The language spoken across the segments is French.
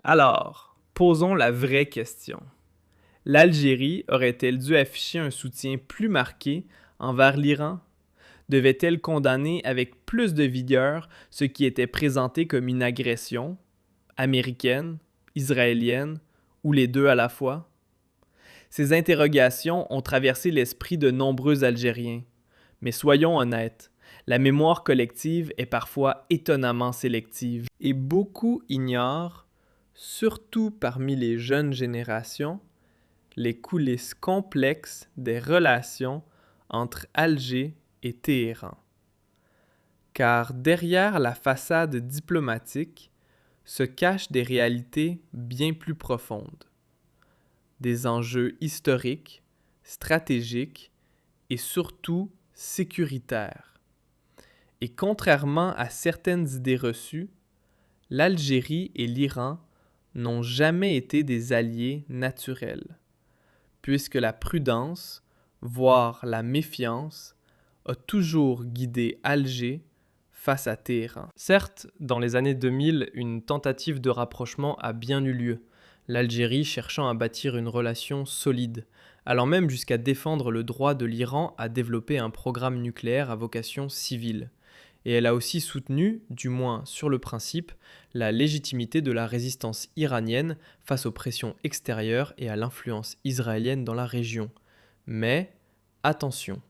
Alors, posons la vraie question. L'Algérie aurait-elle dû afficher un soutien plus marqué envers l'Iran? Devait-elle condamner avec plus de vigueur ce qui était présenté comme une agression, américaine, israélienne, ou les deux à la fois? Ces interrogations ont traversé l'esprit de nombreux Algériens. Mais soyons honnêtes, la mémoire collective est parfois étonnamment sélective. Et beaucoup ignorent, surtout parmi les jeunes générations, les coulisses complexes des relations entre Alger et Téhéran. Car derrière la façade diplomatique se cachent des réalités bien plus profondes. Des enjeux historiques, stratégiques et surtout sécuritaires. Et contrairement à certaines idées reçues, l'Algérie et l'Iran n'ont jamais été des alliés naturels, puisque la prudence, voire la méfiance, a toujours guidé Alger face à Téhéran. Certes, dans les années 2000, une tentative de rapprochement a bien eu lieu, l'Algérie cherchant à bâtir une relation solide, allant même jusqu'à défendre le droit de l'Iran à développer un programme nucléaire à vocation civile. Et elle a aussi soutenu, du moins sur le principe, la légitimité de la résistance iranienne face aux pressions extérieures et à l'influence israélienne dans la région. Mais, attention,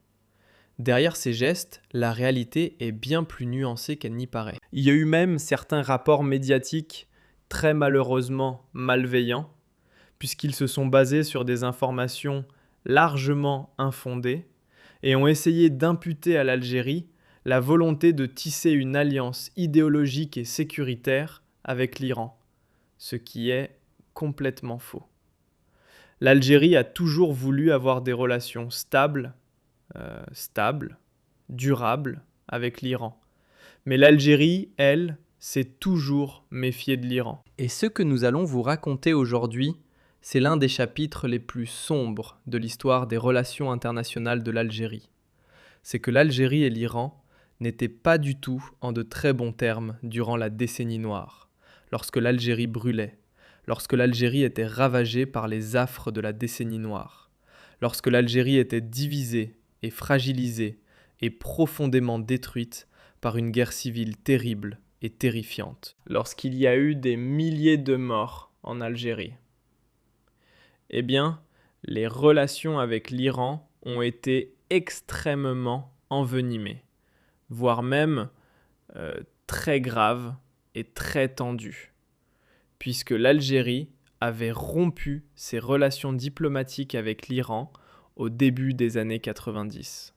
derrière ces gestes, la réalité est bien plus nuancée qu'elle n'y paraît. Il y a eu même certains rapports médiatiques très malheureusement malveillants, puisqu'ils se sont basés sur des informations largement infondées et ont essayé d'imputer à l'Algérie la volonté de tisser une alliance idéologique et sécuritaire avec l'Iran, ce qui est complètement faux. L'Algérie a toujours voulu avoir des relations stables, durables avec l'Iran. Mais l'Algérie, elle, s'est toujours méfiée de l'Iran. Et ce que nous allons vous raconter aujourd'hui, c'est l'un des chapitres les plus sombres de l'histoire des relations internationales de l'Algérie. C'est que l'Algérie et l'Iran n'étaient pas du tout en de très bons termes durant la décennie noire, lorsque l'Algérie brûlait, lorsque l'Algérie était ravagée par les affres de la décennie noire, lorsque l'Algérie était divisée et fragilisée et profondément détruite par une guerre civile terrible et terrifiante, lorsqu'il y a eu des milliers de morts en Algérie. Eh bien, les relations avec l'Iran ont été extrêmement envenimées, voire même très graves et très tendues, puisque l'Algérie avait rompu ses relations diplomatiques avec l'Iran au début des années 90.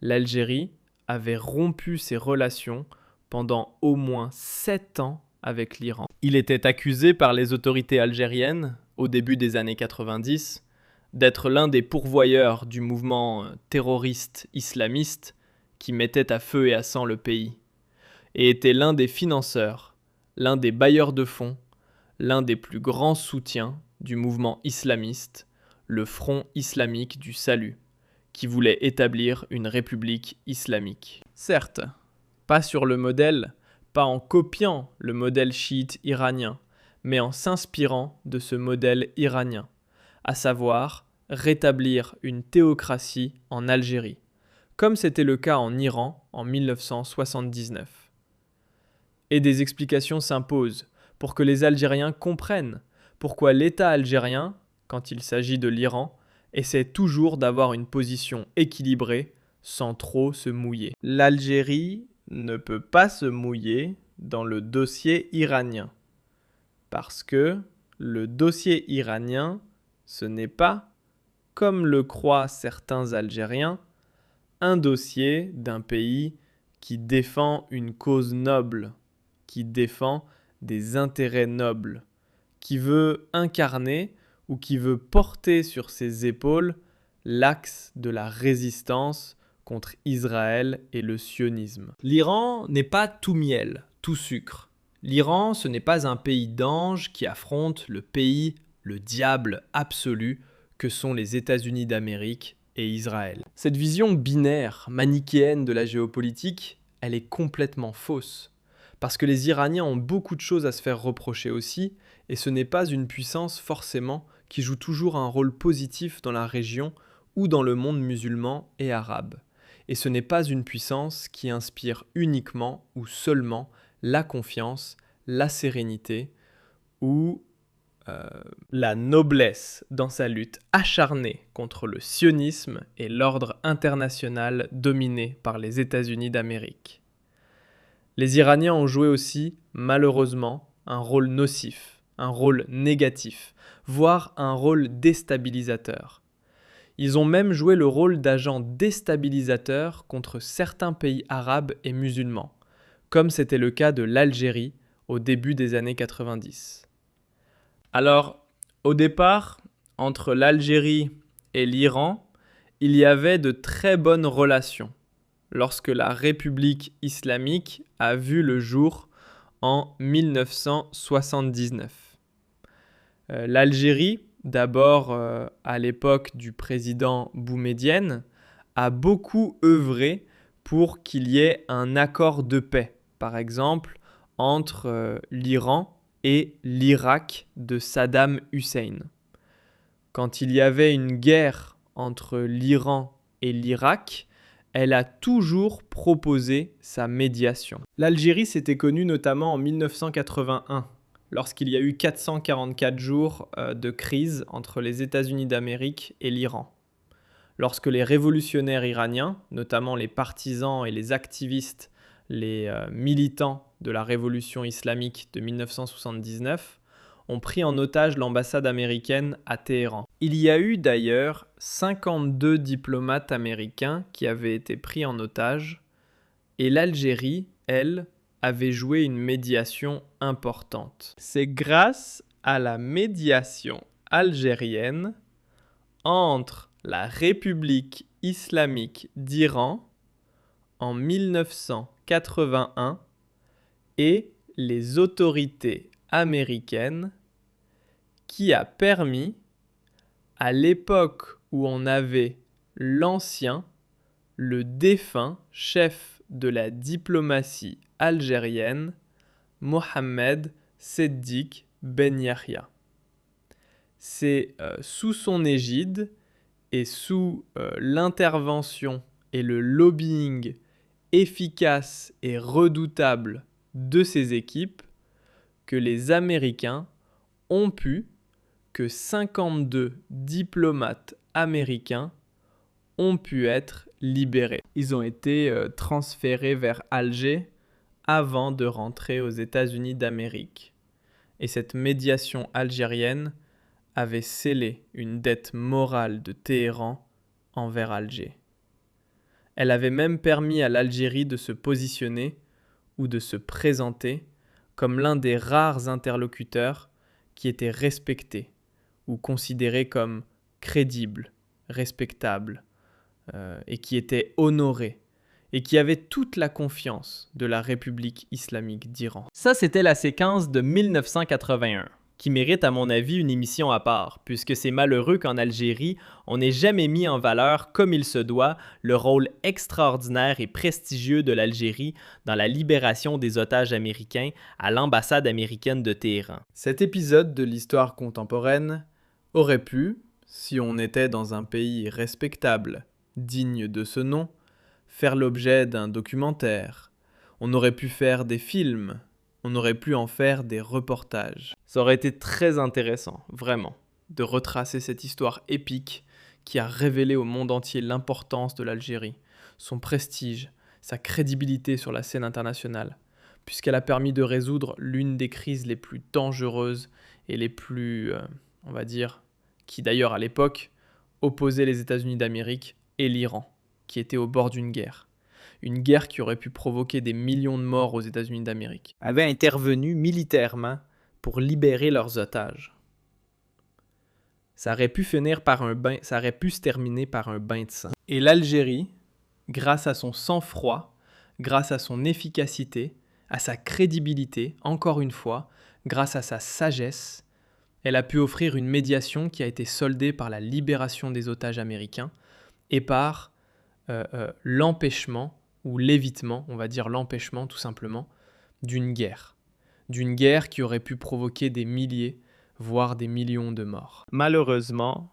L'Algérie avait rompu ses relations pendant au moins 7 ans avec l'Iran. Il était accusé par les autorités algériennes, au début des années 90, d'être l'un des pourvoyeurs du mouvement terroriste islamiste qui mettait à feu et à sang le pays, et était l'un des financeurs, l'un des bailleurs de fonds, l'un des plus grands soutiens du mouvement islamiste, le Front islamique du salut, qui voulait établir une république islamique. Certes, pas sur le modèle, pas en copiant le modèle chiite iranien, mais en s'inspirant de ce modèle iranien, à savoir rétablir une théocratie en Algérie, comme c'était le cas en Iran en 1979. Et des explications s'imposent pour que les Algériens comprennent pourquoi l'État algérien, quand il s'agit de l'Iran, essaie toujours d'avoir une position équilibrée sans trop se mouiller. L'Algérie ne peut pas se mouiller dans le dossier iranien, parce que le dossier iranien, ce n'est pas, comme le croient certains Algériens, un dossier d'un pays qui défend une cause noble, qui défend des intérêts nobles, qui veut incarner ou qui veut porter sur ses épaules l'axe de la résistance contre Israël et le sionisme. L'Iran n'est pas tout miel, tout sucre. L'Iran, ce n'est pas un pays d'anges qui affronte le pays, le diable absolu que sont les États-Unis d'Amérique et Israël. Cette vision binaire, manichéenne de la géopolitique, elle est complètement fausse. Parce que les Iraniens ont beaucoup de choses à se faire reprocher aussi, et ce n'est pas une puissance forcément qui joue toujours un rôle positif dans la région ou dans le monde musulman et arabe. Et ce n'est pas une puissance qui inspire uniquement ou seulement la confiance, la sérénité ou la noblesse dans sa lutte acharnée contre le sionisme et l'ordre international dominé par les États-Unis d'Amérique. Les Iraniens ont joué aussi, malheureusement, un rôle nocif, un rôle négatif, voire un rôle déstabilisateur. Ils ont même joué le rôle d'agents déstabilisateurs contre certains pays arabes et musulmans, comme c'était le cas de l'Algérie au début des années 90. Alors, au départ, entre l'Algérie et l'Iran, il y avait de très bonnes relations lorsque la République islamique a vu le jour en 1979. L'Algérie, d'abord à l'époque du président Boumedienne, a beaucoup œuvré pour qu'il y ait un accord de paix, par exemple, entre l'Iran et l'Irak de Saddam Hussein. Quand il y avait une guerre entre l'Iran et l'Irak, elle a toujours proposé sa médiation. L'Algérie s'était connue notamment en 1981, lorsqu'il y a eu 444 jours de crise entre les États-Unis d'Amérique et l'Iran. Lorsque les révolutionnaires iraniens, notamment les partisans et les activistes, les militants de la révolution islamique de 1979, ont pris en otage l'ambassade américaine à Téhéran. Il y a eu d'ailleurs 52 diplomates américains qui avaient été pris en otage, et l'Algérie, elle, avait joué une médiation importante. C'est grâce à la médiation algérienne entre la République islamique d'Iran en 1981 et les autorités américaines qui a permis, à l'époque où on avait l'ancien, le défunt chef de la diplomatie algérienne, Mohamed Seddiq Ben Yahya. C'est sous son égide et sous l'intervention et le lobbying efficace et redoutable de ces équipes que les Américains ont pu, que 52 diplomates américains ont pu être libérés. Ils ont été transférés vers Alger avant de rentrer aux États-Unis d'Amérique. Et cette médiation algérienne avait scellé une dette morale de Téhéran envers Alger. Elle avait même permis à l'Algérie de se positionner ou de se présenter comme l'un des rares interlocuteurs qui était respecté ou considéré comme crédible, respectable, et qui était honoré, et qui avait toute la confiance de la République islamique d'Iran. Ça, c'était la séquence de 1981, qui mérite à mon avis une émission à part, puisque c'est malheureux qu'en Algérie, on n'ait jamais mis en valeur, comme il se doit, le rôle extraordinaire et prestigieux de l'Algérie dans la libération des otages américains à l'ambassade américaine de Téhéran. Cet épisode de l'histoire contemporaine aurait pu, si on était dans un pays respectable, digne de ce nom, faire l'objet d'un documentaire. On aurait pu faire des films, on aurait pu en faire des reportages. Ça aurait été très intéressant, vraiment, de retracer cette histoire épique qui a révélé au monde entier l'importance de l'Algérie, son prestige, sa crédibilité sur la scène internationale, puisqu'elle a permis de résoudre l'une des crises les plus dangereuses et les plus, on va dire, qui d'ailleurs à l'époque opposait les États-Unis d'Amérique et l'Iran, qui était au bord d'une guerre. Une guerre qui aurait pu provoquer des millions de morts aux États-Unis d'Amérique, avaient intervenu militairement pour libérer leurs otages. Ça aurait pu se terminer par un bain de sang. Et l'Algérie, grâce à son sang-froid, grâce à son efficacité, à sa crédibilité, encore une fois, grâce à sa sagesse, elle a pu offrir une médiation qui a été soldée par la libération des otages américains et par l'empêchement ou l'évitement, on va dire l'empêchement tout simplement, d'une guerre qui aurait pu provoquer des milliers, voire des millions de morts. Malheureusement,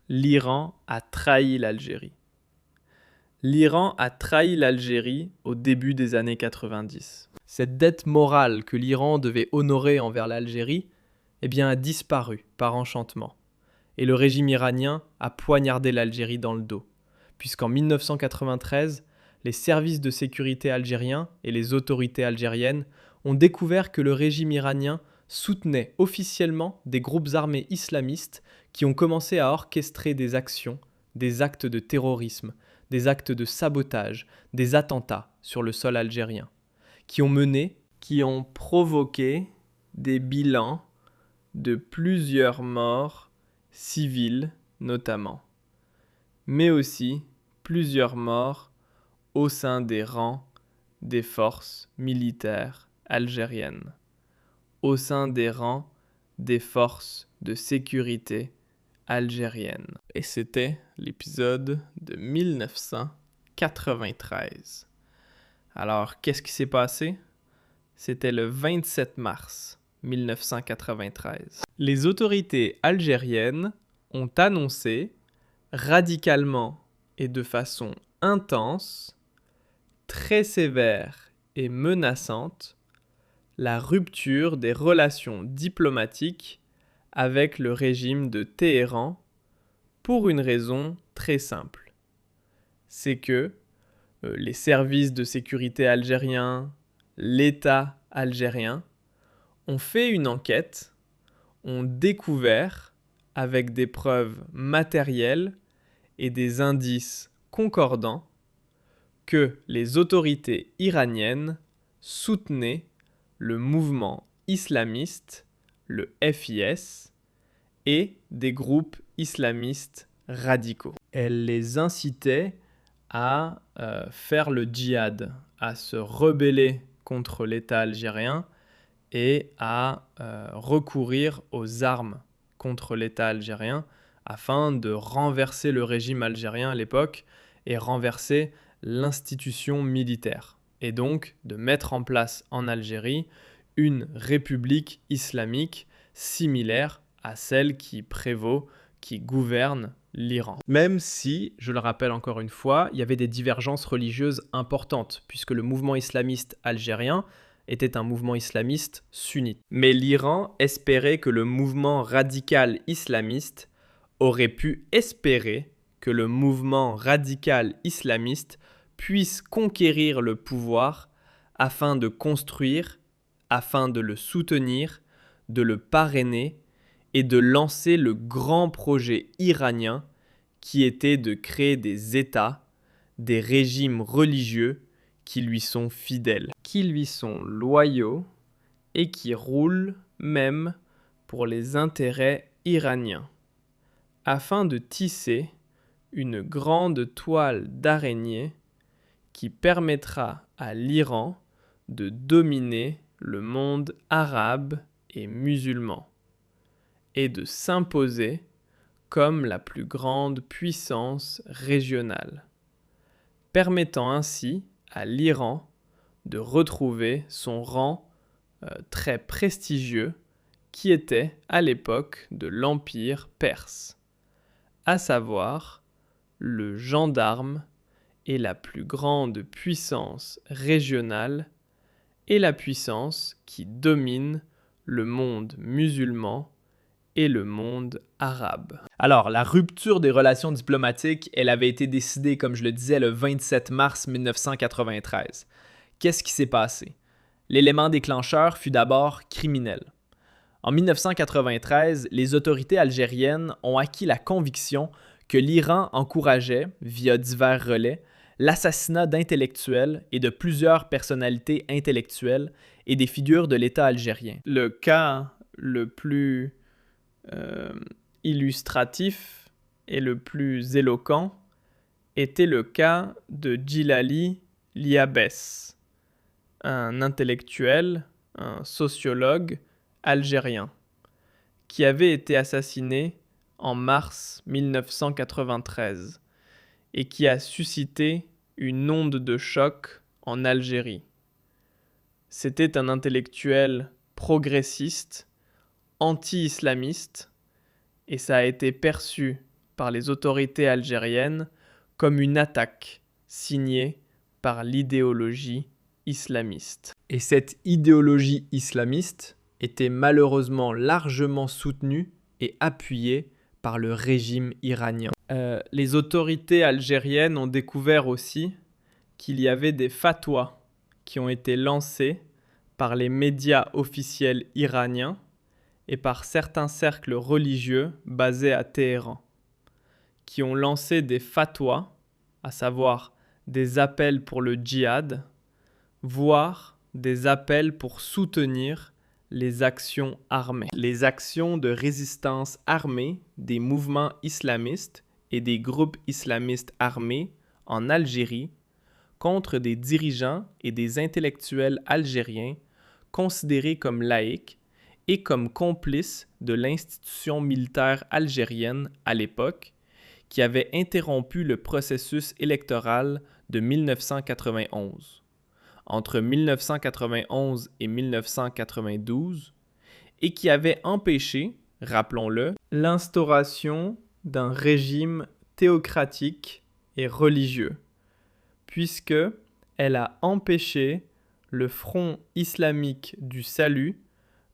l'Iran a trahi l'Algérie. L'Iran a trahi l'Algérie au début des années 90. Cette dette morale que l'Iran devait honorer envers l'Algérie, a disparu par enchantement. Et le régime iranien a poignardé l'Algérie dans le dos, puisqu'en 1993, les services de sécurité algériens et les autorités algériennes ont découvert que le régime iranien soutenait officiellement des groupes armés islamistes qui ont commencé à orchestrer des actions, des actes de terrorisme, des actes de sabotage, des attentats sur le sol algérien, qui ont provoqué des bilans de plusieurs morts civils notamment, mais aussi plusieurs morts au sein des rangs des forces militaires algériennes, au sein des rangs des forces de sécurité algériennes. Et c'était l'épisode de 1993. Alors, qu'est-ce qui s'est passé? C'était le 27 mars 1993. Les autorités algériennes ont annoncé radicalement et de façon intense, très sévère et menaçante, la rupture des relations diplomatiques avec le régime de Téhéran pour une raison très simple. C'est que les services de sécurité algériens, l'État algérien, ont fait une enquête, ont découvert, avec des preuves matérielles et des indices concordants, que les autorités iraniennes soutenaient le mouvement islamiste, le FIS, et des groupes islamistes radicaux. Elles les incitaient à faire le djihad, à se rebeller contre l'État algérien et à recourir aux armes contre l'État algérien afin de renverser le régime algérien à l'époque et renverser l'institution militaire. Et donc de mettre en place en Algérie une république islamique similaire à celle qui prévaut, qui gouverne l'Iran. Même si, je le rappelle encore une fois, il y avait des divergences religieuses importantes, puisque le mouvement islamiste algérien était un mouvement islamiste sunnite. Mais l'Iran espérait que le mouvement radical islamiste aurait pu espérer que le mouvement radical islamiste puisse conquérir le pouvoir afin de construire, afin de le soutenir, de le parrainer et de lancer le grand projet iranien qui était de créer des États, des régimes religieux qui lui sont fidèles, qui lui sont loyaux et qui roulent même pour les intérêts iraniens, afin de tisser une grande toile d'araignée qui permettra à l'Iran de dominer le monde arabe et musulman et de s'imposer comme la plus grande puissance régionale, permettant ainsi à l'Iran de retrouver son rang très prestigieux qui était à l'époque de l'Empire perse, à savoir le gendarme et la plus grande puissance régionale et la puissance qui domine le monde musulman et le monde arabe. Alors, la rupture des relations diplomatiques, elle avait été décidée, comme je le disais, le 27 mars 1993. Qu'est-ce qui s'est passé? L'élément déclencheur fut d'abord criminel. En 1993, les autorités algériennes ont acquis la conviction que l'Iran encourageait, via divers relais, l'assassinat d'intellectuels et de plusieurs personnalités intellectuelles et des figures de l'État algérien. Le cas le plus illustratif et le plus éloquent était le cas de Djilali Liabès, un intellectuel, un sociologue algérien, qui avait été assassiné en mars 1993 et qui a suscité une onde de choc en Algérie. C'était un intellectuel progressiste, anti-islamiste, et ça a été perçu par les autorités algériennes comme une attaque signée par l'idéologie islamiste. Et cette idéologie islamiste était malheureusement largement soutenue et appuyée par le régime iranien. Les autorités algériennes ont découvert aussi qu'il y avait des fatwas qui ont été lancés par les médias officiels iraniens et par certains cercles religieux basés à Téhéran, qui ont lancé des fatwas, à savoir des appels pour le djihad, voire des appels pour soutenir les actions armées. Les actions de résistance armée des mouvements islamistes et des groupes islamistes armés en Algérie contre des dirigeants et des intellectuels algériens considérés comme laïcs et comme complices de l'institution militaire algérienne à l'époque, qui avait interrompu le processus électoral de 1991. Entre 1991 et 1992, et qui avait empêché, rappelons-le, l'instauration d'un régime théocratique et religieux, puisque elle a empêché le Front islamique du salut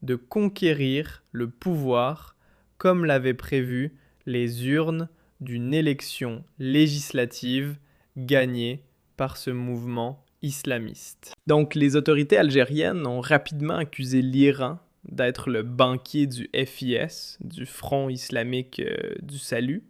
de conquérir le pouvoir comme l'avaient prévu les urnes d'une élection législative gagnée par ce mouvement islamiste. Donc les autorités algériennes ont rapidement accusé l'Iran d'être le banquier du FIS, du Front islamique du salut.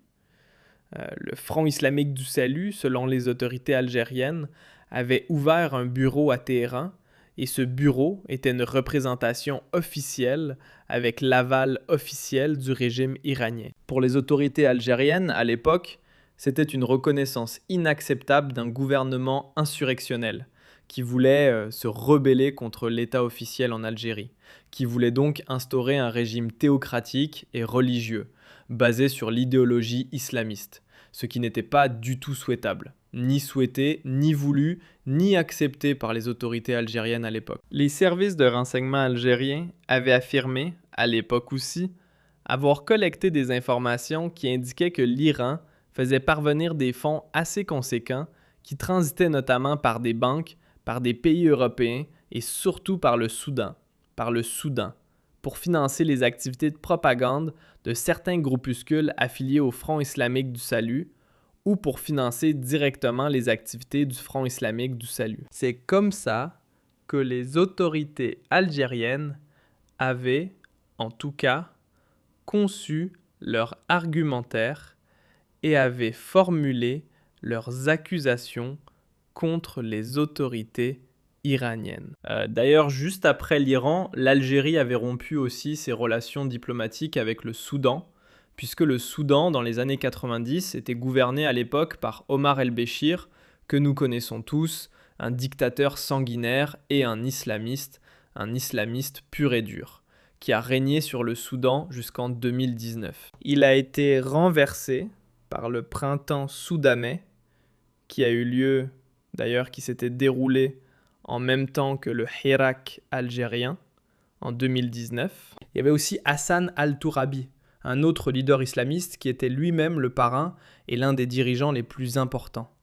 Le Front islamique du salut, selon les autorités algériennes, avait ouvert un bureau à Téhéran et ce bureau était une représentation officielle avec l'aval officiel du régime iranien. Pour les autorités algériennes, à l'époque, c'était une reconnaissance inacceptable d'un gouvernement insurrectionnel qui voulait se rebeller contre l'État officiel en Algérie, qui voulait donc instaurer un régime théocratique et religieux, basé sur l'idéologie islamiste, ce qui n'était pas du tout souhaitable, ni souhaité, ni voulu, ni accepté par les autorités algériennes à l'époque. Les services de renseignement algériens avaient affirmé, à l'époque aussi, avoir collecté des informations qui indiquaient que l'Iran faisait parvenir des fonds assez conséquents qui transitaient notamment par des banques, par des pays européens et surtout par le Soudan, pour financer les activités de propagande de certains groupuscules affiliés au Front islamique du salut ou pour financer directement les activités du Front islamique du salut. C'est comme ça que les autorités algériennes avaient, en tout cas, conçu leur argumentaire et avaient formulé leurs accusations contre les autorités iraniennes. D'ailleurs, juste après l'Iran, l'Algérie avait rompu aussi ses relations diplomatiques avec le Soudan, puisque le Soudan, dans les années 90, était gouverné à l'époque par Omar el-Béchir, que nous connaissons tous, un dictateur sanguinaire et un islamiste pur et dur, qui a régné sur le Soudan jusqu'en 2019. Il a été renversé par le printemps soudanais, qui a eu lieu, d'ailleurs qui s'était déroulé en même temps que le Hirak algérien en 2019. Il y avait aussi Hassan al-Tourabi, un autre leader islamiste qui était lui-même le parrain et l'un des dirigeants les plus importants.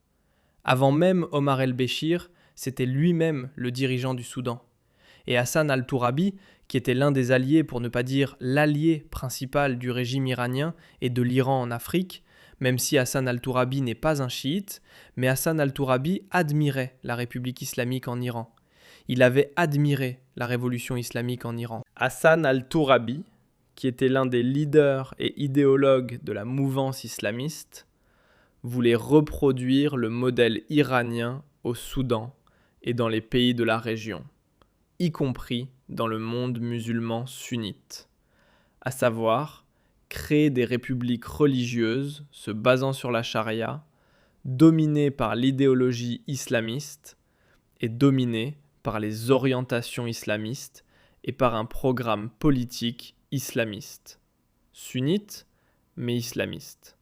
Avant même Omar el-Béchir, c'était lui-même le dirigeant du Soudan. Et Hassan al-Tourabi, qui était l'un des alliés, pour ne pas dire l'allié principal du régime iranien et de l'Iran en Afrique, même si Hassan al-Tourabi n'est pas un chiite, mais Hassan al-Tourabi admirait la République islamique en Iran. Il avait admiré la révolution islamique en Iran. Hassan al-Tourabi, qui était l'un des leaders et idéologues de la mouvance islamiste, voulait reproduire le modèle iranien au Soudan et dans les pays de la région, y compris dans le monde musulman sunnite, à savoir créer des républiques religieuses se basant sur la charia, dominées par l'idéologie islamiste et dominées par les orientations islamistes et par un programme politique islamiste, sunnite mais islamiste.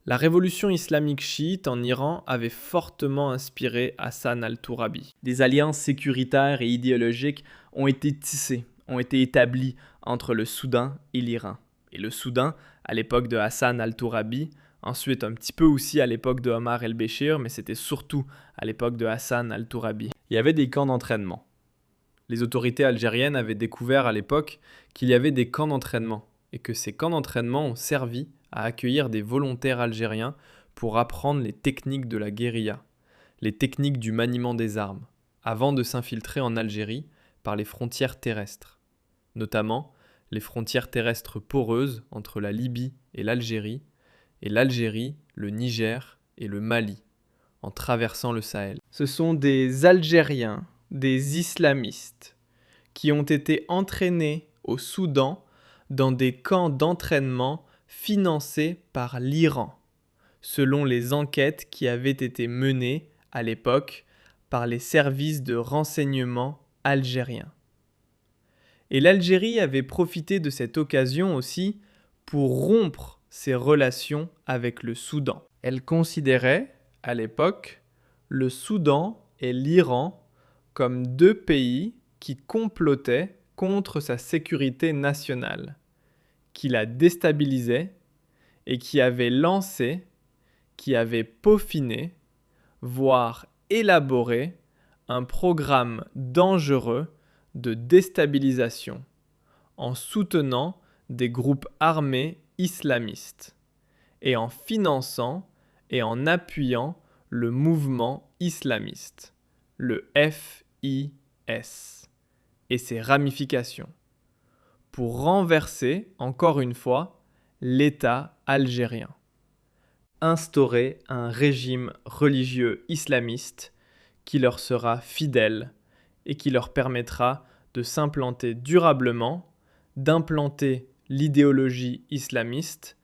La révolution islamique chiite en Iran avait fortement inspiré Hassan al-Tourabi. Des alliances sécuritaires et idéologiques ont été tissées, ont été établies entre le Soudan et l'Iran. Et le Soudan, à l'époque de Hassan al-Tourabi, ensuite un petit peu aussi à l'époque de Omar el-Béchir, mais c'était surtout à l'époque de Hassan al-Tourabi. Il y avait des camps d'entraînement. Les autorités algériennes avaient découvert à l'époque qu'il y avait des camps d'entraînement et que ces camps d'entraînement ont servi à accueillir des volontaires algériens pour apprendre les techniques de la guérilla, les techniques du maniement des armes, avant de s'infiltrer en Algérie par les frontières terrestres, notamment les frontières terrestres poreuses entre la Libye et l'Algérie, le Niger et le Mali, en traversant le Sahel. Ce sont des Algériens, des islamistes, qui ont été entraînés au Soudan dans des camps d'entraînement financés par l'Iran, selon les enquêtes qui avaient été menées à l'époque par les services de renseignement algériens. Et l'Algérie avait profité de cette occasion aussi pour rompre ses relations avec le Soudan. Elle considérait, à l'époque, le Soudan et l'Iran comme deux pays qui complotaient contre sa sécurité nationale, qui la déstabilisaient et qui avaient lancé, qui avaient peaufiné, voire élaboré un programme dangereux de déstabilisation en soutenant des groupes armés islamistes et en finançant et en appuyant le mouvement islamiste, le FIS, et ses ramifications, pour renverser, encore une fois, l'État algérien. Instaurer un régime religieux islamiste qui leur sera fidèle et qui leur permettra de s'implanter durablement, d'implanter l'idéologie islamiste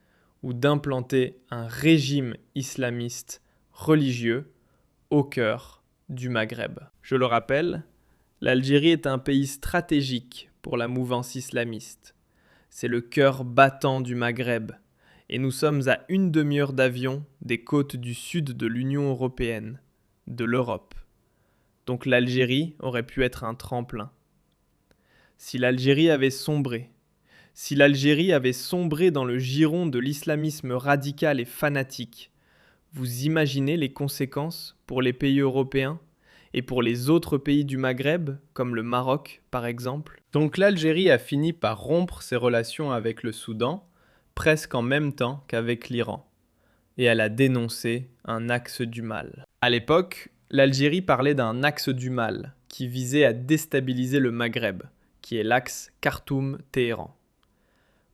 ou d'implanter un régime islamiste religieux au cœur du Maghreb. Je le rappelle, l'Algérie est un pays stratégique pour la mouvance islamiste. C'est le cœur battant du Maghreb et nous sommes à une demi-heure d'avion des côtes du sud de l'Union européenne, de l'Europe. Donc l'Algérie aurait pu être un tremplin. Si l'Algérie avait sombré dans le giron de l'islamisme radical et fanatique, vous imaginez les conséquences pour les pays européens et pour les autres pays du Maghreb, comme le Maroc par exemple? Donc l'Algérie a fini par rompre ses relations avec le Soudan, presque en même temps qu'avec l'Iran. Et elle a dénoncé un axe du mal. À l'époque, l'Algérie parlait d'un axe du mal qui visait à déstabiliser le Maghreb, qui est l'axe Khartoum-Téhéran.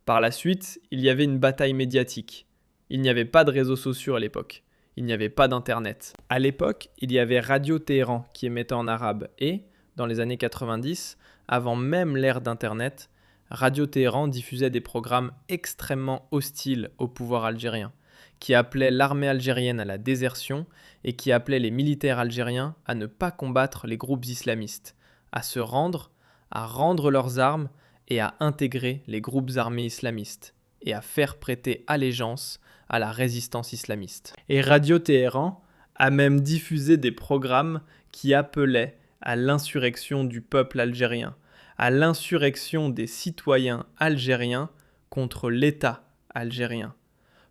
Par la suite, il y avait une bataille médiatique. Il n'y avait pas de réseaux sociaux à l'époque. Il n'y avait pas d'internet. À l'époque, il y avait Radio Téhéran qui émettait en arabe et, dans les années 90, avant même l'ère d'internet, Radio Téhéran diffusait des programmes extrêmement hostiles au pouvoir algérien, qui appelaient l'armée algérienne à la désertion et qui appelaient les militaires algériens à ne pas combattre les groupes islamistes, à se rendre, à rendre leurs armes et à intégrer les groupes armés islamistes et à faire prêter allégeance à la résistance islamiste. Et Radio Téhéran a même diffusé des programmes qui appelaient à l'insurrection du peuple algérien, à l'insurrection des citoyens algériens contre l'État algérien,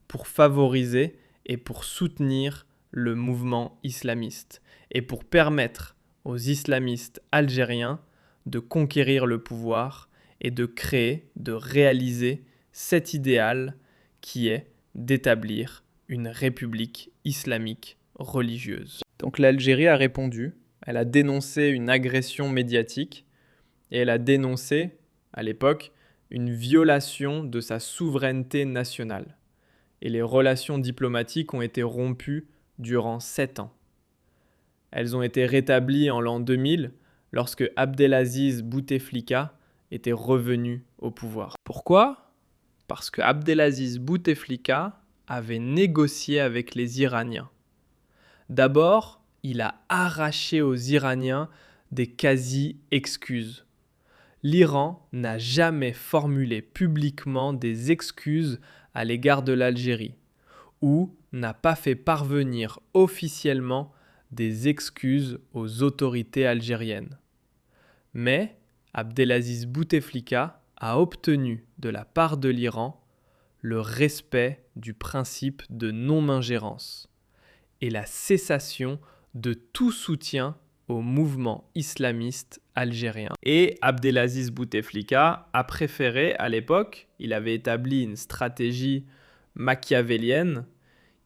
pour favoriser et pour soutenir le mouvement islamiste et pour permettre aux islamistes algériens de conquérir le pouvoir et de créer, de réaliser cet idéal qui est d'établir une république islamique religieuse. Donc l'Algérie a répondu, elle a dénoncé une agression médiatique et elle a dénoncé, à l'époque, une violation de sa souveraineté nationale. Et les relations diplomatiques ont été rompues durant 7 ans. Elles ont été rétablies en l'an 2000 lorsque Abdelaziz Bouteflika était revenu au pouvoir. Pourquoi ? Parce que Abdelaziz Bouteflika avait négocié avec les Iraniens. D'abord, il a arraché aux Iraniens des quasi-excuses. L'Iran n'a jamais formulé publiquement des excuses à l'égard de l'Algérie ou n'a pas fait parvenir officiellement des excuses aux autorités algériennes. Mais Abdelaziz Bouteflika a obtenu de la part de l'Iran le respect du principe de non-ingérence et la cessation de tout soutien au mouvement islamiste algérien. Et Abdelaziz Bouteflika a préféré, à l'époque, il avait établi une stratégie machiavélienne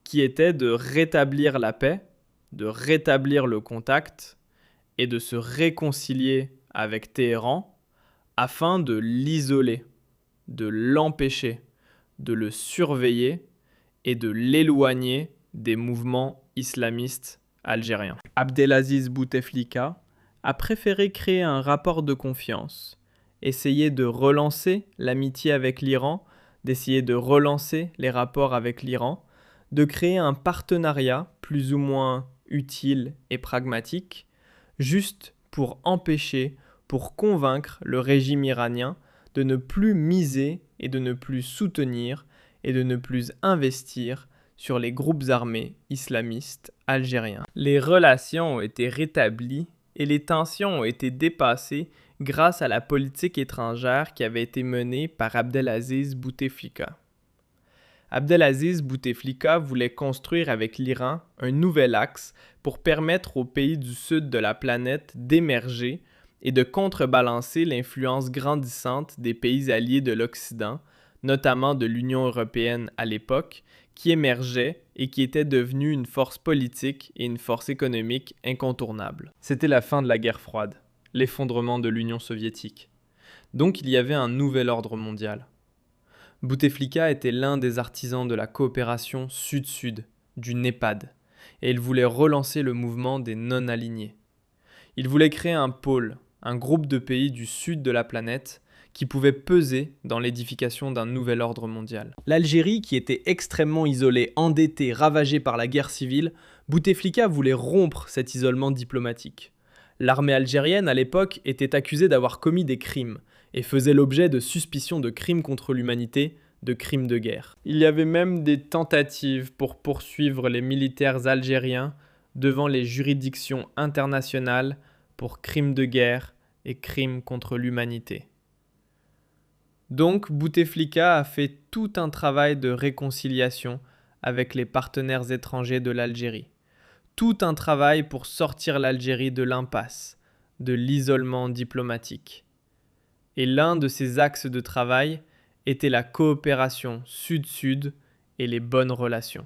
qui était de rétablir la paix, de rétablir le contact et de se réconcilier avec Téhéran afin de l'isoler, de l'empêcher, de le surveiller et de l'éloigner des mouvements islamistes algériens. Abdelaziz Bouteflika a préféré créer un rapport de confiance, essayer de relancer l'amitié avec l'Iran, d'essayer de relancer les rapports avec l'Iran, de créer un partenariat plus ou moins utile et pragmatique, juste pour empêcher, pour convaincre le régime iranien de ne plus miser et de ne plus soutenir et de ne plus investir sur les groupes armés islamistes algériens. Les relations ont été rétablies et les tensions ont été dépassées grâce à la politique étrangère qui avait été menée par Abdelaziz Bouteflika. Abdelaziz Bouteflika voulait construire avec l'Iran un nouvel axe pour permettre aux pays du sud de la planète d'émerger et de contrebalancer l'influence grandissante des pays alliés de l'Occident, notamment de l'Union européenne à l'époque, qui émergeait et qui était devenue une force politique et une force économique incontournable. C'était la fin de la guerre froide, l'effondrement de l'Union soviétique. Donc il y avait un nouvel ordre mondial. Bouteflika était l'un des artisans de la coopération sud-sud, du NEPAD, et il voulait relancer le mouvement des non-alignés. Il voulait créer un pôle, un groupe de pays du sud de la planète qui pouvait peser dans l'édification d'un nouvel ordre mondial. L'Algérie, qui était extrêmement isolée, endettée, ravagée par la guerre civile, Bouteflika voulait rompre cet isolement diplomatique. L'armée algérienne, à l'époque, était accusée d'avoir commis des crimes et faisait l'objet de suspicions de crimes contre l'humanité, de crimes de guerre. Il y avait même des tentatives pour poursuivre les militaires algériens devant les juridictions internationales pour crimes de guerre et crimes contre l'humanité. Donc Bouteflika a fait tout un travail de réconciliation avec les partenaires étrangers de l'Algérie. Tout un travail pour sortir l'Algérie de l'impasse, de l'isolement diplomatique. Et l'un de ces axes de travail était la coopération sud-sud et les bonnes relations.